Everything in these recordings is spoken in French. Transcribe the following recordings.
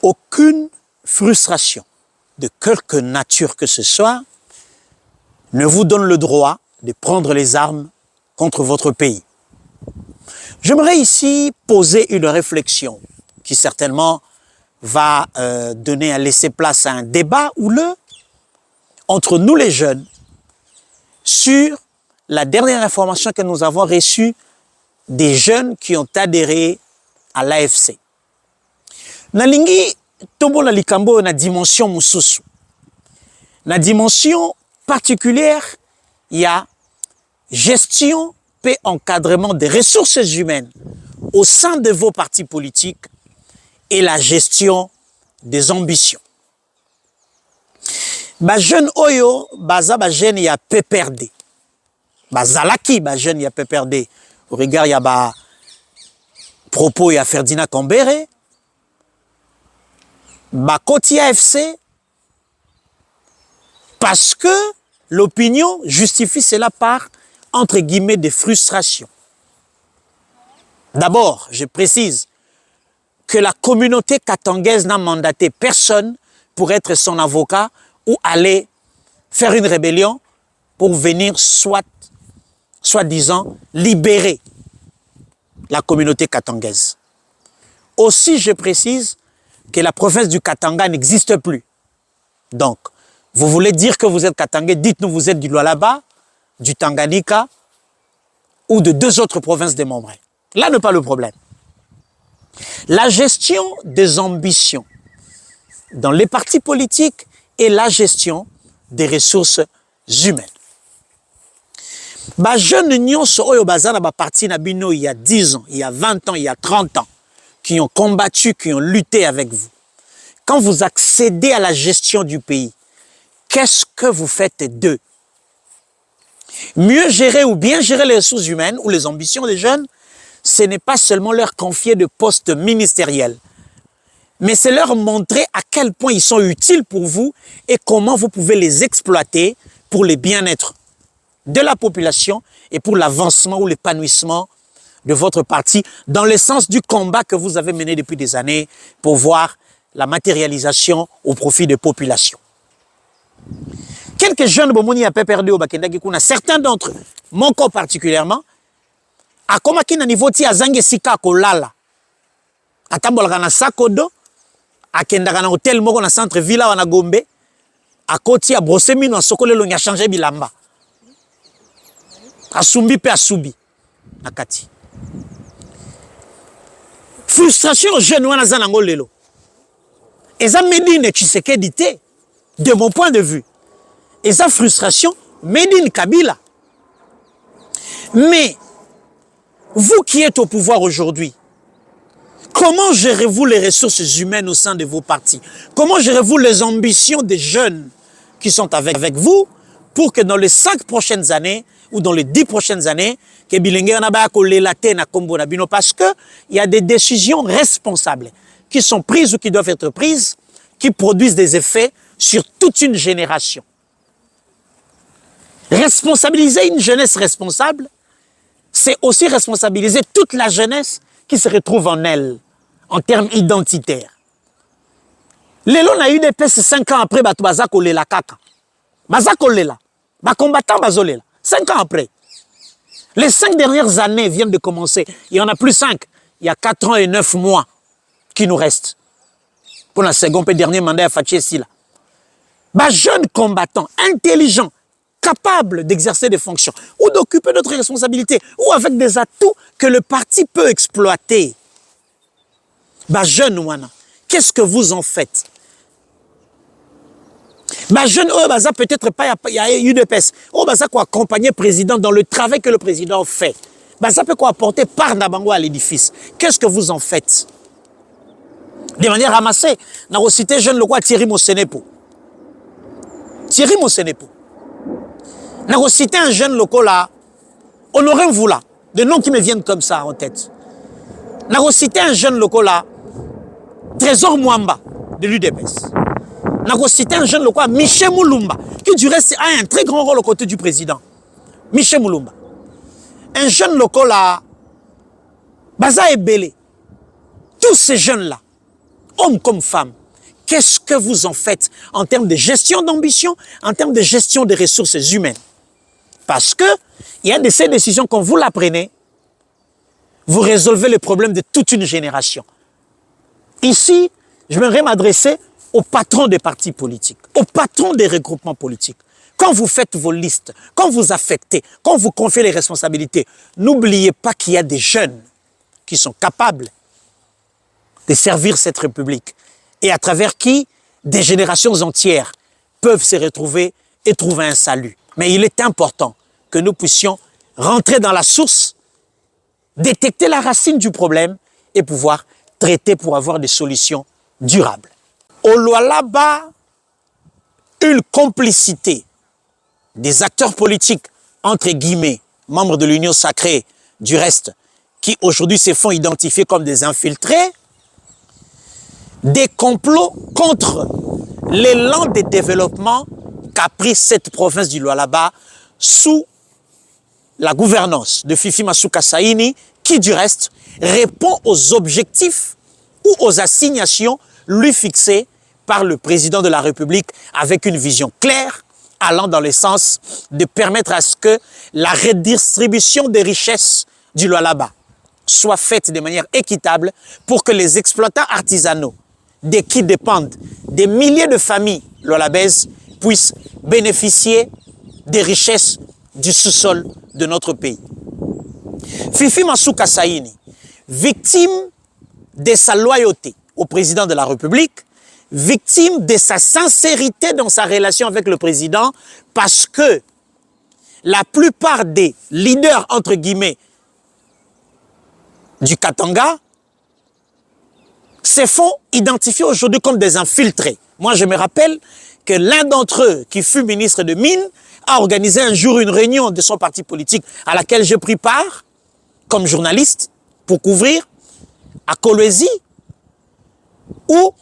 Aucune frustration de quelque nature que ce soit ne vous donne le droit de prendre les armes contre votre pays. J'aimerais ici poser une réflexion qui certainement va donner à laisser place à un débat houleux entre nous les jeunes sur la dernière information que nous avons reçue des jeunes qui ont adhéré à l'AFC. Nalingi tombo na likambo na dimension mususu. Na dimension particulière, il y a gestion et encadrement des ressources humaines au sein de vos partis politiques et la gestion des ambitions. Ba jeune oyo, baza ba jeune ya PPRD. Bazalaki ba jeune ya PPRD. Au regard ya ba propos ya Ferdinand Kambere. Ba koti AFC parce que l'opinion justifie cela par, entre guillemets, des frustrations. D'abord, je précise que la communauté katangaise n'a mandaté personne pour être son avocat ou aller faire une rébellion pour venir soi-disant, libérer la communauté katangaise. Aussi, je précise que la province du Katanga n'existe plus. Donc, vous voulez dire que vous êtes Katangais, dites-nous vous êtes du Lualaba, du Tanganyika ou de 2 autres provinces démembrées. Là n'est pas le problème. La gestion des ambitions dans les partis politiques et la gestion des ressources humaines. Ba jeune nyonso oyo bazana ba parti na bino il y a 10 ans, il y a 20 ans, il y a 30 ans, qui ont combattu, qui ont lutté avec vous. Quand vous accédez à la gestion du pays, qu'est-ce que vous faites d'eux? Mieux gérer ou bien gérer les ressources humaines ou les ambitions des jeunes, ce n'est pas seulement leur confier de postes ministériels, mais c'est leur montrer à quel point ils sont utiles pour vous et comment vous pouvez les exploiter pour le bien-être de la population et pour l'avancement ou l'épanouissement de votre parti dans le sens du combat que vous avez mené depuis des années pour voir la matérialisation au profit des populations. Quelques jeunes bomoni a PPRD au Bakendaki kuna, certains d'entre eux, mon corps particulièrement, a komaki na niveau ti azange sika kolala. Atambolaka na sakodo, akendaka na hotel moko na centre villa wana Gombe, akoti a brosse mino a sokolelo nya changer bilamba. Asumbi pe asubi nakati. Frustration jeune wana za nango lelo. Eza Medine Tshisekedi te, de mon point de vue. Eza frustration Medine Kabila. Mais vous qui êtes au pouvoir aujourd'hui, comment gérez-vous les ressources humaines au sein de vos partis? Comment gérez-vous les ambitions des jeunes qui sont avec vous pour que dans les 5 prochaines années ou dans les 10 prochaines années, que Bilenge na kolelate na kombo na bino, parce que il y a des décisions responsables qui sont prises ou qui doivent être prises, qui produisent des effets sur toute une génération. Responsabiliser une jeunesse responsable, c'est aussi responsabiliser toute la jeunesse qui se retrouve en elle, en termes identitaires. Lelo na eu des PS 5 ans après, baza kolela kaka. Baza kolela. Ba combattant bazolela. 5 ans après. Les 5 dernières années viennent de commencer. Il y en a plus 5. Il y a 4 ans et 9 mois qui nous restent. Pour le second et dernier mandat à Fatché Sila. Ba jeunes combattants, intelligents, capables d'exercer des fonctions ou d'occuper d'autres responsabilités ou avec des atouts que le parti peut exploiter. Bah jeune wana, qu'est-ce que vous en faites? Bah jeune, oh bah ça peut-être pas il y a UDPS. Oh bah ça quoi accompagner le président dans le travail que le président fait. Bah ça peut quoi apporter par Nabango à l'édifice. Qu'est-ce que vous en faites? De manière ramassée, n'a cité jeune le quoi Thierry Mosenepo. Thierry Mosenepo. N'a cité un jeune local là, Honoré Mvoula, des noms qui me viennent comme ça en tête. N'a cité un jeune local là, Trésor Mwamba de l'UDPS. N'a cité un jeune local, Michel Moulumba, qui du reste a un très grand rôle aux côtés du président. Michel Moulumba. Un jeune local là, Baza Ebele. Tous ces jeunes là, hommes comme femmes, qu'est-ce que vous en faites en termes de gestion d'ambition, en termes de gestion des ressources humaines? Parce que il y a de ces décisions, quand vous la prenez, vous résolvez le problème de toute une génération. Ici, je voudrais m'adresser aux patrons des partis politiques, aux patrons des regroupements politiques. Quand vous faites vos listes, quand vous affectez, quand vous confiez les responsabilités, n'oubliez pas qu'il y a des jeunes qui sont capables de servir cette République et à travers qui des générations entières peuvent se retrouver et trouver un salut. Mais il est important que nous puissions rentrer dans la source, détecter la racine du problème et pouvoir traiter pour avoir des solutions durables. Au Lualaba, une complicité des acteurs politiques, entre guillemets, membres de l'Union sacrée, du reste, qui aujourd'hui se font identifier comme des infiltrés, des complots contre l'élan de développement qu'a pris cette province du Lualaba sous la gouvernance de Fifi Masuka Saini, qui du reste répond aux objectifs ou aux assignations lui fixées par le président de la République avec une vision claire allant dans le sens de permettre à ce que la redistribution des richesses du Lualaba soit faite de manière équitable pour que les exploitants artisanaux, de qui dépendent des milliers de familles lualabaises, puissent bénéficier des richesses du sous-sol de notre pays. Fifi Masuka Saini, victime de sa loyauté au président de la République, victime de sa sincérité dans sa relation avec le président, parce que la plupart des leaders, entre guillemets, du Katanga, se font identifier aujourd'hui comme des infiltrés. Moi, je me rappelle que l'un d'entre eux, qui fut ministre de Mines, a organisé un jour une réunion de son parti politique à laquelle j'ai pris part comme journaliste pour couvrir à Kolwezi, où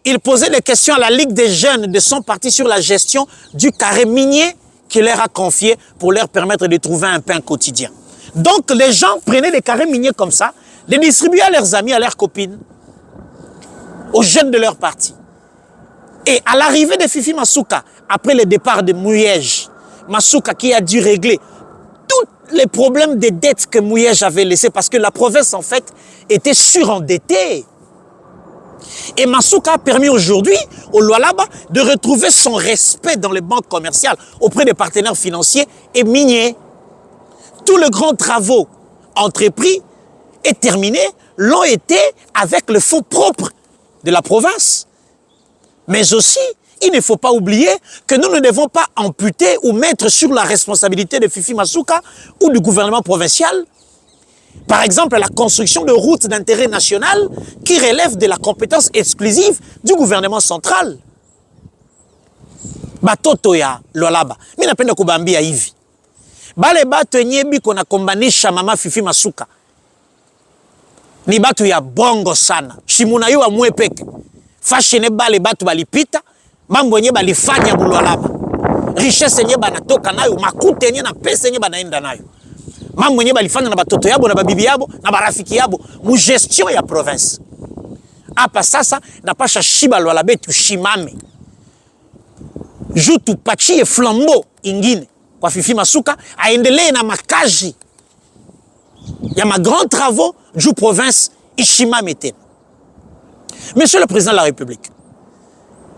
il posait des questions à la Ligue des jeunes de son parti sur la gestion du carré minier qu'il leur a confié pour leur permettre de trouver un pain quotidien. Donc les gens prenaient des carrés miniers comme ça, les distribuaient à leurs amis, à leurs copines, aux jeunes de leur parti. Et à l'arrivée de Fifi Masuka, après le départ de Mouyej, Masuka qui a dû régler tous les problèmes de dettes que Mouyej avait laissés, parce que la province en fait était surendettée. Et Masuka a permis aujourd'hui au Lualaba de retrouver son respect dans les banques commerciales auprès des partenaires financiers et miniers. Tous les grands travaux entrepris et terminés l'ont été avec le fonds propre de la province. Mais aussi, il ne faut pas oublier que nous ne devons pas amputer ou mettre sur la responsabilité de Fifi Masuka ou du gouvernement provincial, par exemple, la construction de routes d'intérêt national qui relèvent de la compétence exclusive du gouvernement central. Batoto ya Lualaba. Mimi napenda kubambia hivi. Bale batu yenyebi kona kombanisha mama Fifi Masuka. Ni batu ya bongo sana. Shimuna yu wa mwepeke. Fashene bale batu balipita. Mambo yenye balifanya mu Lualaba. Richesse yenye banatoka nayo. Makute yenye na pesa yenye banaenda nayo. Mambo yenye balifanya na batoto yabo na babibi yabo na barafiki yabo mu gestion ya province. Hapa sasa napasha shiba Lualaba tushimame. Jutu pachie flambeau ingine kwa Fifi Masuka aendelee na makazi ya ma grands travaux du province ishimame tena. Monsieur le Président de la République,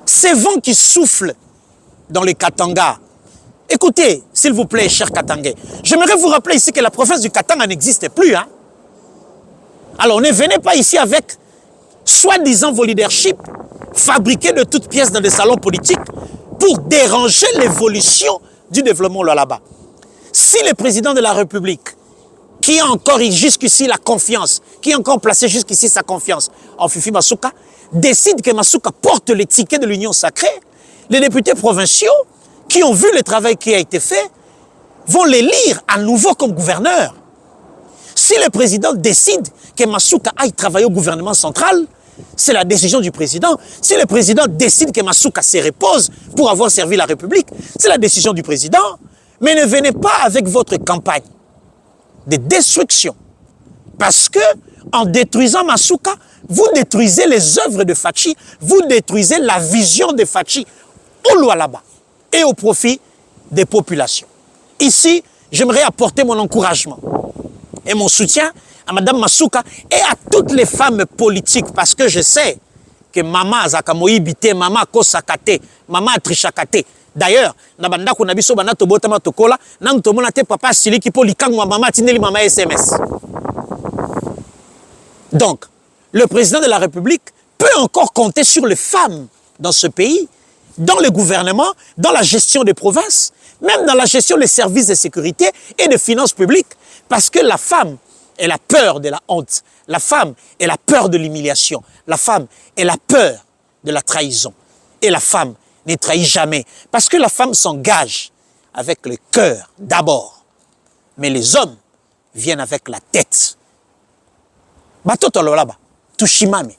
ces vents qui soufflent dans les Katanga, écoutez, s'il vous plaît, chers Katangais, j'aimerais vous rappeler ici que la province du Katanga n'existe plus. Hein? Alors ne venez pas ici avec soi-disant vos leaderships fabriqués de toutes pièces dans des salons politiques pour déranger l'évolution du développement là-bas. Si le président de la République, qui a encore jusqu'ici la confiance, qui a encore placé jusqu'ici sa confiance en Fifi Masuka, décide que Masuka porte les tickets de l'Union sacrée, les députés provinciaux qui ont vu le travail qui a été fait vont l'élire à nouveau comme gouverneur. Si le président décide que Masuka aille travailler au gouvernement central, c'est la décision du président. Si le président décide que Masuka se repose pour avoir servi la République, c'est la décision du président. Mais ne venez pas avec votre campagne de destruction. Parce que, en détruisant Masuka, vous détruisez les œuvres de Fachi, vous détruisez la vision de Fachi au Lualaba et au profit des populations. Ici, j'aimerais apporter mon encouragement et mon soutien à Mme Masuka et à toutes les femmes politiques parce que je sais que Maman Azakamoïbite, Maman Kosakate, Maman Trishakate. D'ailleurs, Nabanda Kunabiso Banato Botama Tokola, Nantomonate Papa Siliki Polikangwa Maman Tineli Maman SMS. Donc, le président de la République peut encore compter sur les femmes dans ce pays, dans le gouvernement, dans la gestion des provinces, même dans la gestion des services de sécurité et des finances publiques, parce que la femme, elle a peur de la honte. La femme, elle a peur de l'humiliation. La femme, elle a peur de la trahison. Et la femme ne trahit jamais, parce que la femme s'engage avec le cœur d'abord. Mais les hommes viennent avec la tête. Batoto là-bas, Tushimame.